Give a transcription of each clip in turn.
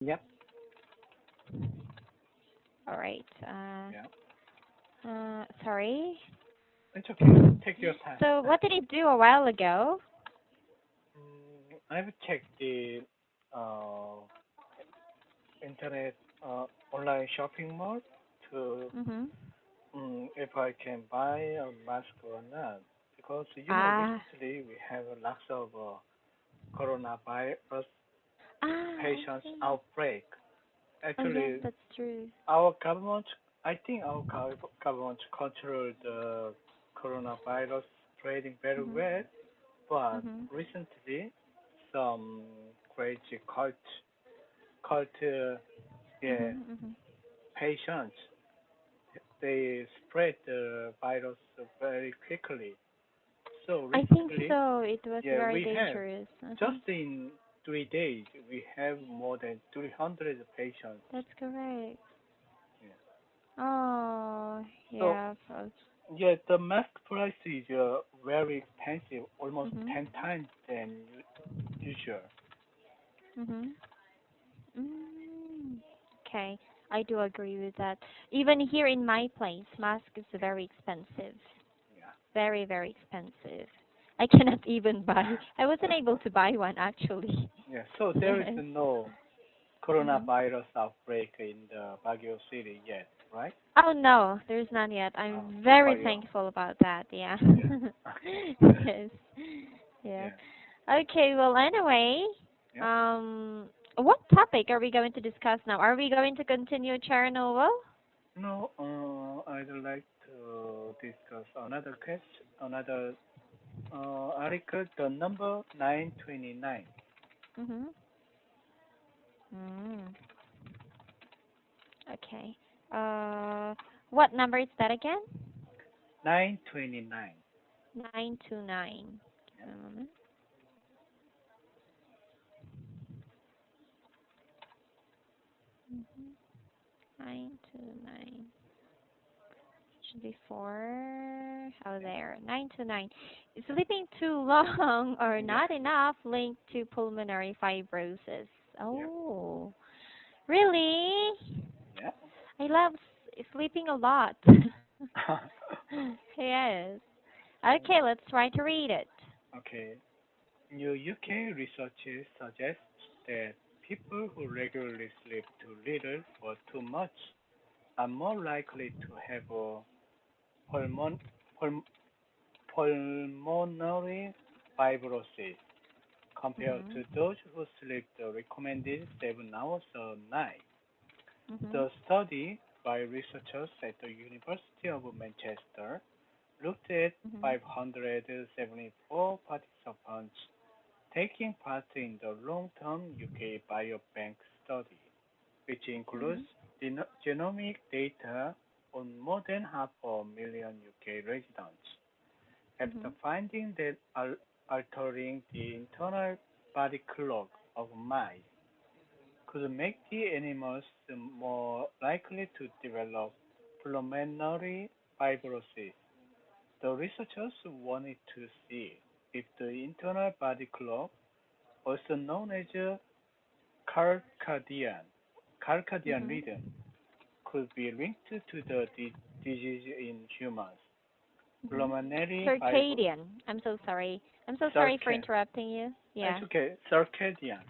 Yep. All right. Yeah. Sorry. It's okay. Take your time. So, what did you do a while ago? I've checked the uh, internet online shopping mall to Mhm. if I can buy a mask or not. Because Ah. recently we have lots of coronavirus I patients see. outbreak. Oh yes, Actually, that's true. our government, I think our government control the coronavirus spreading very Mhm. well, but Mhm. recently some crazy cult yeah, Mhm. Mhm. patients they spread the virus very quickly. So I think recently, so. It was yeah, very we have dangerous. just in 3 days we have more than 300 patients. That's correct. Yeah. Oh, So yeah. Folks. yeah, the mask price is very expensive, almost Mhm. 10 times than usual. Mhm. Mm. Okay, I do agree with that. Even here in my place, mask is very expensive. Yeah. Very, very expensive. I cannot even buy. I wasn't able to buy one actually. Yeah. So there is Yes. no Mhm. coronavirus outbreak in the Baguio city yet, right? Oh no, there's none yet. Oh, I'm good very for you. thankful about that. Yeah. Yeah. Yes. Yeah. Yeah. Okay, well anyway, Yeah. um what topic are we going to discuss now? Are we going to continue Chernobyl? No, I'd like to discuss another question, another article, the number 929. Mhm. Mm. Okay. Uh what number is that again? 929. 929. Yeah. Give me a moment. Mhm. 929. Should be four. Oh, Yeah. there. 929. Sleeping too long or Yeah. not enough linked to pulmonary fibrosis. Yeah. Oh, really? Yeah. I love sleeping a lot. Yes. Okay, let's try to read it. Okay. New UK research suggests that people who regularly sleep too little or too much are more likely to have a pulmon, pul, pulmonary fibrosis compared Mhm. to those who sleep the recommended 7 hours a night. Mhm. The study by researchers at the University of Manchester looked at Mhm. 574 participants taking part in the long-term UK biobank study, which includes Mhm. genomic data on more than half a million UK residents. After Mhm. finding that altering the internal body clock of mice could make the animals more likely to develop pulmonary fibrosis, the researchers wanted to see if the internal body clock, also known as circadian, circadian Mhm. rhythm, could be linked to the disease in humans. Mhm. Pulmonary fibrosis. Circadian. I'm so sorry. I'm so sorry for Circadian. interrupting you. It's Yeah. okay. Circadian.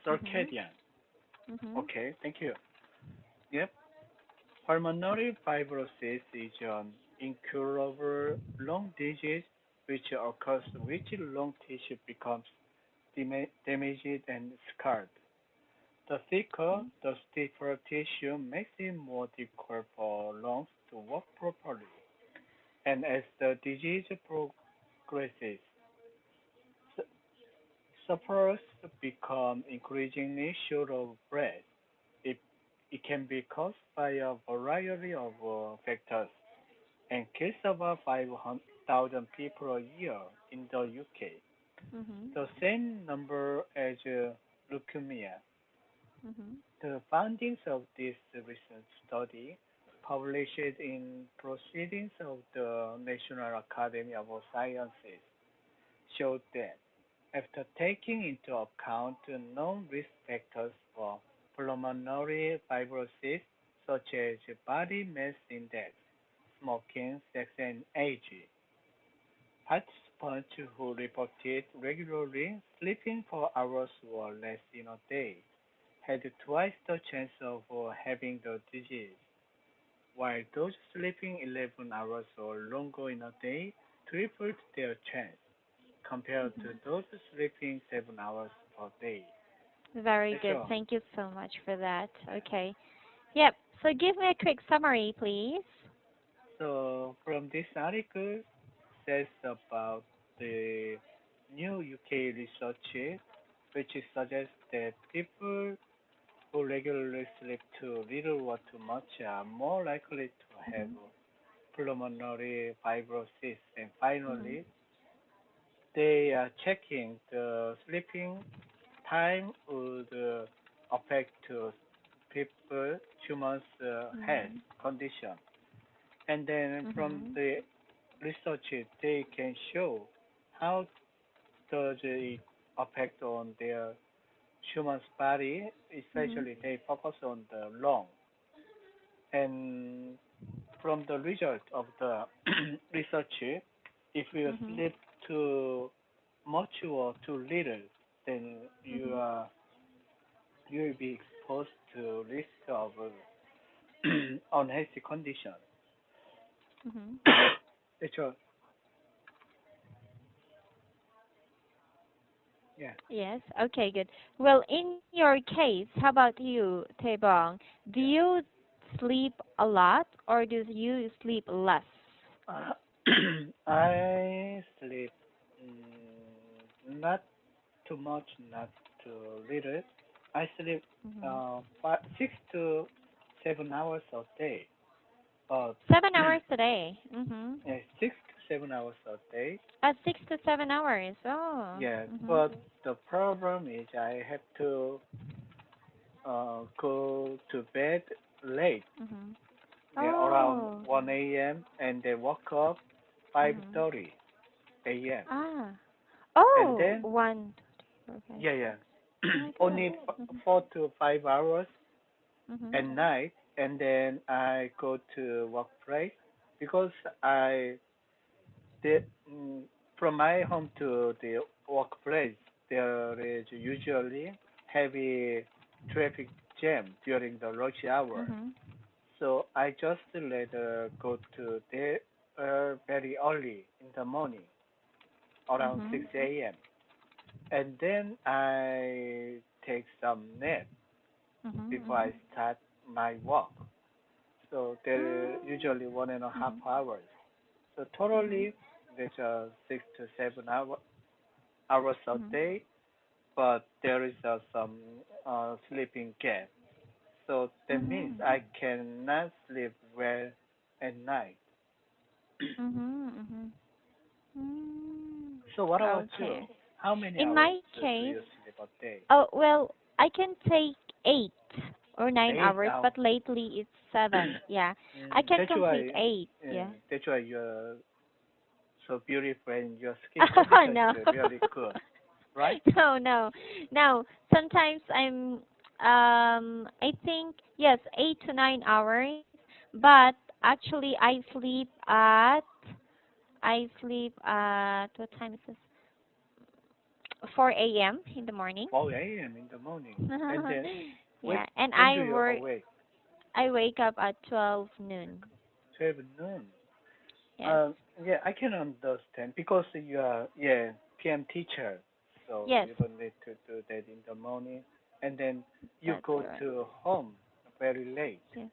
Mhm. Circadian. Mhm. Okay, thank you. Yep. Pulmonary fibrosis is an incurable lung disease which occurs which lung tissue becomes damaged and scarred. The thicker, Mhm. the stiffer tissue makes it more difficult for lungs to work properly. And as the disease progresses, sufferers become increasingly short of breath. It, it can be caused by a variety of factors and kills about 5,000 people a year in the UK, Mhm. the same number as leukemia. Mhm. The findings of this recent study, published in Proceedings of the National Academy of Sciences, showed that after taking into account the known risk factors for pulmonary fibrosis, such as body mass index, smoking, sex, and age. Participants who reported regularly sleeping 4 hours or less in a day had twice the chance of having the disease, while those sleeping 11 hours or longer in a day tripled their chance compared to Mhm. those sleeping 7 hours per day. Very That's good. all. Thank you so much for that. Yeah. Okay. Yep. So give me a quick summary, please. So from this article says about the new UK research which suggests that people who regularly sleep too little or too much are more likely to have Mhm. pulmonary fibrosis. And Mhm. finally, they are checking the sleeping time would affect people, humans' health Mhm. condition. And then from Mhm. the research, they can show how does it affect on their human's body, Mhm. especially they focus on the lung. And from the result of the research, if you Mhm. sleep too much or too little, then Mhm. you will be exposed to risk of unhealthy condition. Mhm. That's all. Yeah. Yes. Okay. Good. Well, in your case, how about you, Taebong? Do Yeah. you sleep a lot or do you sleep less? Uh, I sleep not too much, not too little. I sleep Mhm. 6 to 7 hours a day. But 7 hours a day. Mhm. 6 to 7 hours a day. 6 to 7 hours. Oh. Yeah, Mhm. but the problem is I have to go to bed late, Mhm. yeah, around Oh. 1 a.m. and then wake up Mhm. 5:30 a.m. Ah. And Oh, then one. Okay. yeah, yeah, Oh my God. only Mhm. 4 to 5 hours Mhm. at night, and then I go to workplace because I the from my home to the workplace there is usually heavy traffic jam during the rush hour. Mhm. So I just rather go to there very early in the morning, around Mhm. 6 a.m. And then I take some nap Mhm. before I Mhm. start my work. So there Mm. usually 1.5 Mhm. hours. So Mhm. totally there's 6 to 7 hours a Mhm. day, but there is some sleeping gap. So that means Mhm. I cannot sleep well at night. Mhm. Mhm. Mm. So what about you? Okay. How many In hours my do case, you sleep a day? oh well, I can take 8 or 9 hours, 8 hours. but lately it's 7. Yeah, I can That's complete why, 8. Yeah. that's why you're so beautiful and your skin condition No. is really good, right? No, no. No. Sometimes I think yes, 8 to 9 hours, but actually I sleep at what time is this? 4 a.m. in the morning. 4 a.m. in the morning. And then, Yeah, and when do you awake? I wake up at 12 noon. 12 noon. Yes. Um, yeah, I can understand because you are, yeah, PM teacher, so Yes, you don't need to do that in the morning. And then you that's go correct. to home very late. Yeah.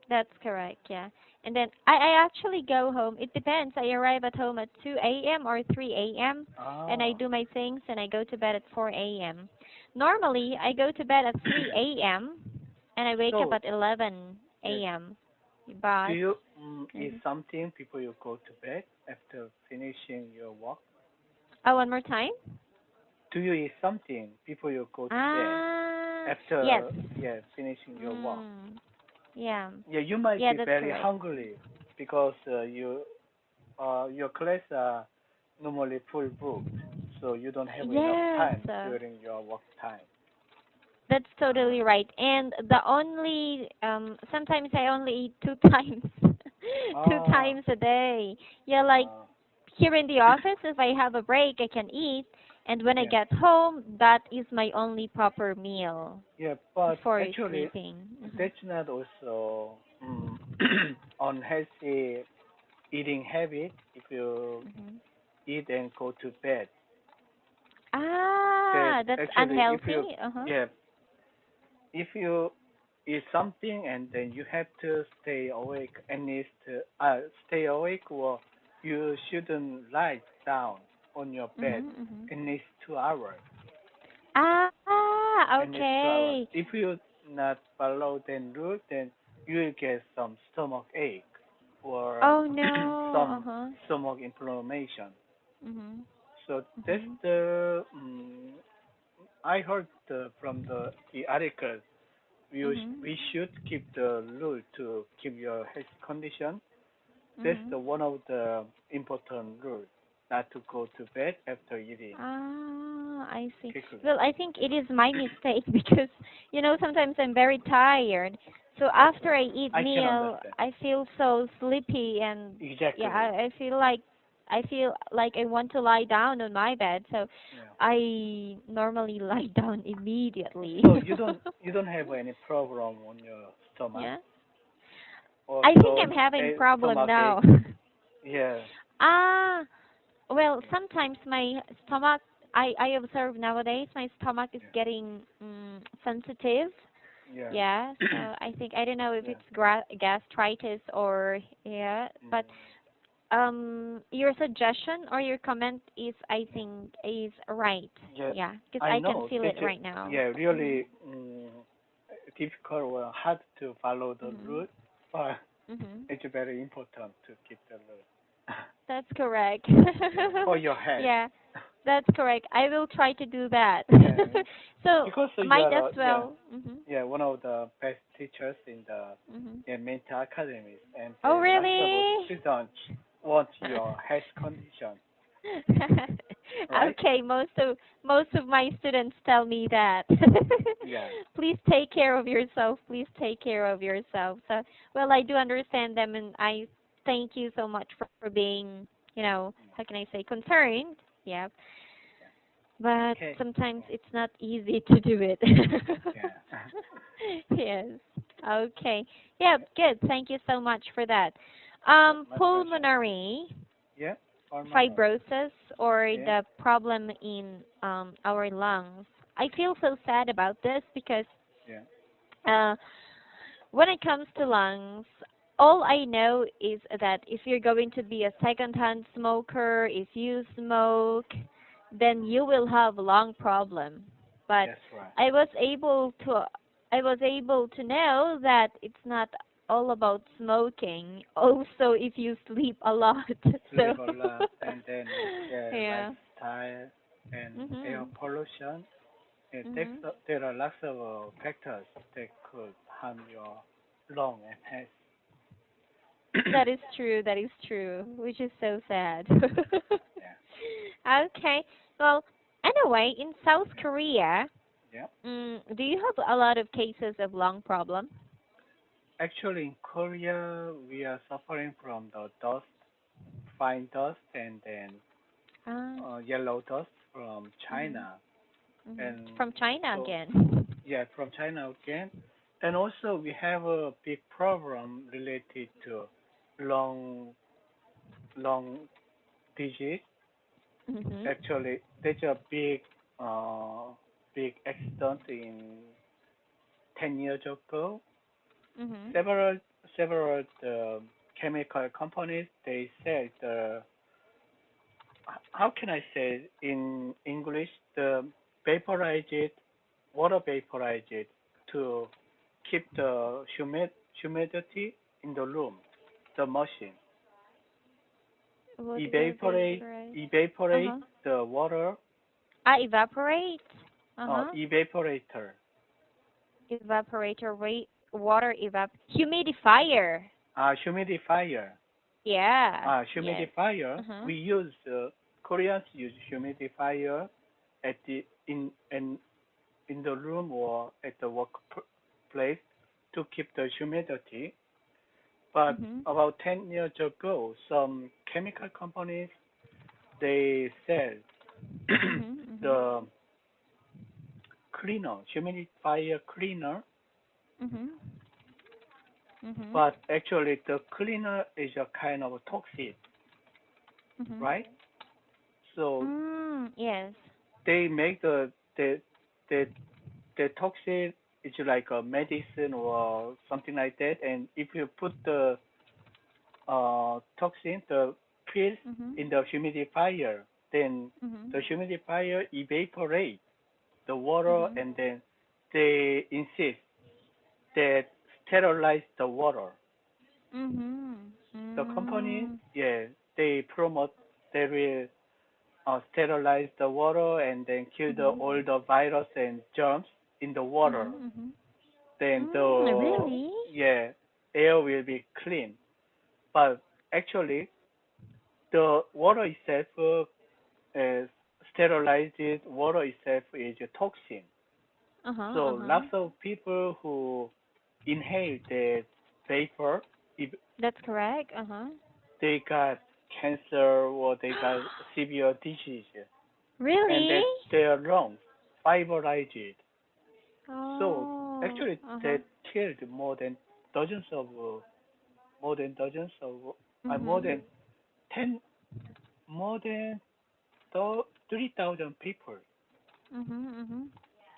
That's correct, yeah. And then I actually go home. It depends. I arrive at home at 2 a.m. or 3 a.m. and I Ah, do my things and I go to bed at 4 a.m. Normally, I go to bed at 3 a.m. and I wake up so at 11 yes, a.m. do But, you eat mhm. something before you go to bed after finishing your work? Oh, one more time? Do you eat something before you go to bed Yes. after yeah finishing your work? Mm, yeah. Yeah, you might Yeah, be that's very correct. hungry because your class are normally full booked, so you don't have enough Yes. time during your work time. That's totally Uh, right. And the only sometimes I only eat two times, two oh, times a day. Yeah, like uh, here in the office, if I have a break, I can eat, and when I yeah, get home, that is my only proper meal yeah, but before actually, sleeping. Mhm. that's not also unhealthy eating habit if you Mhm. eat and go to bed. That Ah, that's actually, if you, unhealthy. Uh huh. yeah, if you eat something and then you have to stay awake at least, stay awake, or you shouldn't lie down on your bed Mhm. Mhm. at least 2 hours. Ah, At least 2 hours. okay. If you not follow the rule, then you will get some stomach ache or Oh no. Uh some huh. stomach inflammation. Mhm. So that's Mhm. the I heard from the article. Mhm. We should keep the rule to keep your health condition. That's Mhm. the one of the important rules. Not to go to bed after eating Ah, I see. quickly. Well, I think it is my mistake because sometimes I'm very tired. So Yeah, after I eat I can meal, understand. I feel so sleepy and yeah, Exactly. I feel like I want to lie down on my bed. So Yeah. I normally lie down immediately. So you don't have any problem on your stomach Yeah. or I think I'm having problem stomach ache? now. Yeah. Ah, well, sometimes my stomach, I observe nowadays my stomach is Yeah. getting sensitive. Yeah. Yeah, so I think I don't know if Yeah. it's gastritis or yeah, but Mm. your suggestion or your comment is I Yeah. think is right. Yeah. Yeah, because I I can know feel it that's right now. yeah Mhm. really difficult or hard to follow the Mhm. rule, but Mhm. it's very important to keep the rule. That's correct. Yeah, for your health. Yeah, that's correct. I will try to do that. Yeah, So because you might are as well. Mhm. one of the best teachers in the Mhm. mental academies, and Oh, lots of really? students want your health condition, right? Okay, most of my students tell me that. Yeah. Please take care of yourself. Please take care of yourself. So, well, I do understand them, and I thank you so much for being, how can I say, concerned. Yeah, but Okay. sometimes Yeah. it's not easy to do it. Yeah. Yes. Okay. Yeah, Yeah. good. Thank you so much for that. Yeah. My pleasure. Pulmonary Yeah. Pulmonary. fibrosis or Yeah. the problem in our lungs. I feel so sad about this because Yeah. uh, when it comes to lungs, all I know is that if you're going to be a second-hand smoker, if you smoke, then you will have a lung problem. But That's right. I was able to I was able to know that it's not all about smoking. Also, if you sleep a lot. So Sleep a lot, and then yeah. lifestyle and air Mhm. pollution. Mhm. There are lots of factors that could harm your lung and health. That is true. That is true. Which is so sad. Yeah. Okay. Well, anyway, in South Yeah. Korea, Yeah. do you have a lot of cases of lung problem? Actually, in Korea, we are suffering from the dust, fine dust, and then Ah. yellow dust from Mhm. China. Mhm. And From China so, again. yeah, from China again. And also, we have a big problem related to lung, lung disease. Mhm. Actually, there's a uh, big accident in 10 years ago. Mhm. Several, several chemical companies, they said how can I say in English, the vaporized water vaporized to keep the humidity in the room. The machine Water evaporate vaporize. Uh evaporate huh. the water. Ah, evaporate. Uh huh. Evaporator. Evaporator. Wait. Water humidifier. Humidifier. Yeah. Yes. Humidifier. Uh huh. We use Koreans use humidifier at the in in the room or at the workplace to keep the humidity. But Mhm. about 10 years ago, some chemical companies they sell Mhm. Mhm. the cleaner, humidifier cleaner, Mhm. Mhm. but actually the cleaner is a kind of toxic, Mhm. right? So Yes. they make the the toxin is like a medicine or something like that, and if you put the toxin, the pills Mhm. in the humidifier, then Mhm. the humidifier evaporate the water, Mhm. and then they insist that sterilize the water. Mhm. The company, Mm. yeah, they promote they will sterilize the water and then kill Mhm. all the virus and germs in the water. Mhm. Mhm. Then the Really? yeah air will be clean. But actually, the water itself, sterilized water itself is a toxin. Uh huh. Uh So huh. lots of people who inhale that vapor, if That's correct. Uh huh. they got cancer or they got severe disease, and Really? that their lungs fiberized. So Oh. actually, Uh huh. that killed more than dozens of more Mhm. than 10 more than 3,000 people. Mhm. Mhm.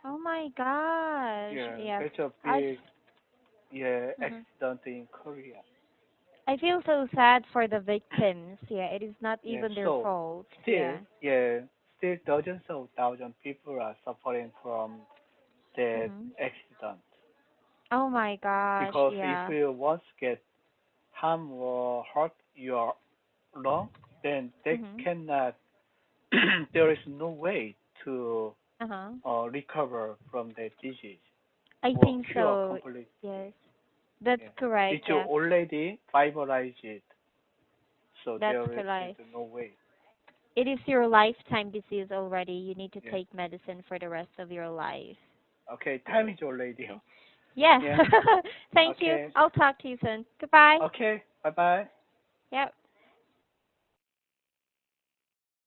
Oh my gosh. Yeah, Yes. that's a I. big yeah Mhm. accident in Korea. I feel so sad for the victims. Yeah, it is not Yeah, even their so fault. still Yeah. yeah still dozens of thousand people are suffering from that Mhm. accident Oh my gosh. because if Yeah. you once get harm or hurt your lung, then they Mhm. cannot. There is no way to Uh huh. recover from that disease I or think cure so. completely. Yes. That's Yeah. correct. It's Yeah. already fiberized, so That's there's correct. no way. It is your lifetime disease already. You need to Yeah. take medicine for the rest of your life. Okay, time Yes. is already. Yeah. Yeah. Yeah. Thank you. Okay. I'll talk to you soon. Goodbye. Okay. Bye bye. Yep.